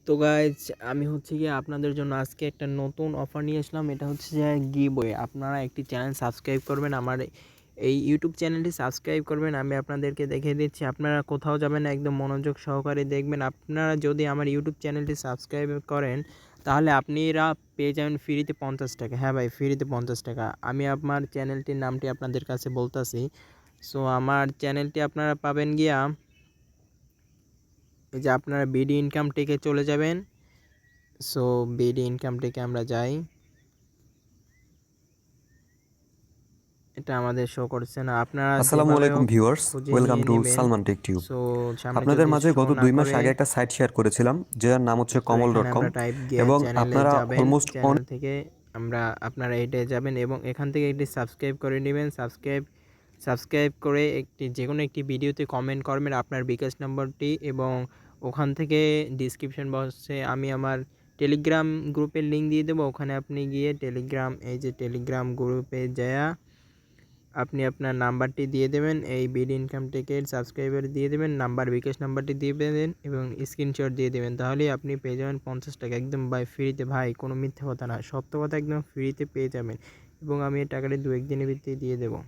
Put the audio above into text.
তো গাইজ আমি হচ্ছে গিয়ে আপনাদের জন্য আজকে একটা নতুন অফার নিয়ে আসলাম। এটা হচ্ছে যে গিভওয়ে। আপনারা একটি চ্যানেল সাবস্ক্রাইব করবেন, আমার এই ইউটিউব চ্যানেলটি সাবস্ক্রাইব করবেন। আমি আপনাদেরকে দেখিয়ে দিচ্ছি, আপনারা কোথাও যাবেন না, একদম মনোযোগ সহকারে দেখবেন। আপনারা যদি আমার ইউটিউব চ্যানেলটি সাবস্ক্রাইব করেন তাহলে আপনারা পেয়ে যাবেন ফ্রিতে 50 টাকা। হ্যাঁ ভাই, ফ্রিতে 50 টাকা। আমি আমার চ্যানেলটির নামটি আপনাদের কাছে বলতেছি। সো আমার চ্যানেলটি আপনারা পাবেন গিয়া, এই যে আপনারা বিডি ইনকাম টেকে চলে যাবেন। সো বিডি ইনকাম থেকে আমরা যাই, এটা আমাদের শো করছে না, আপনারা আসসালামু যেভাবে আলাইকুম হোক ভিউয়ার্স, খুঁজে ওয়েলকাম নিয়ে টু নেবেন। Salman take tube. সো সামনে আপনাদের যদি মাঝে শো গত না 2 মাস করে আগে একটা সাইট শেয়ার করেছিলাম যার নাম হচ্ছে তো কমল এখানে ডট কম। আমরা টাইপ গিয়ে এবং চ্যানেলে আপনারা যাবেন। অলমোস্ট চ্যানেল থেকে আপনারা এইটে যাবেন এবং এখান থেকে একটি সাবস্ক্রাইব করে নেবেন। সাবস্ক্রাইব করে একটি যে কোনো একটি ভিডিওতে কমেন্ট করবেন আপনার বিকাশ নম্বরটি, এবং ওখান থেকে ডিসক্রিপশন বক্সে আমি আমার টেলিগ্রাম গ্রুপের লিঙ্ক দিয়ে দেবো। ওখানে আপনি গিয়ে এই যে টেলিগ্রাম গ্রুপে যায়া আপনি আপনার নাম্বারটি দিয়ে দেবেন, এই বিডি ইনকাম টেকের সাবস্ক্রাইবার দিয়ে দেবেন, নাম্বার বিকাশ নাম্বারটি দিয়ে দেবেন এবং স্ক্রিনশট দিয়ে দেবেন। তাহলেই আপনি পেয়ে যাবেন 50 টাকা একদম বাই ফ্রিতে। ভাই কোনো মিথ্যা কথা না, সত্য কথা, একদম ফ্রিতে পেয়ে যাবেন এবং আমি এই টাকাটি 2-1 দিনের ভিতরেই দিয়ে দেবো।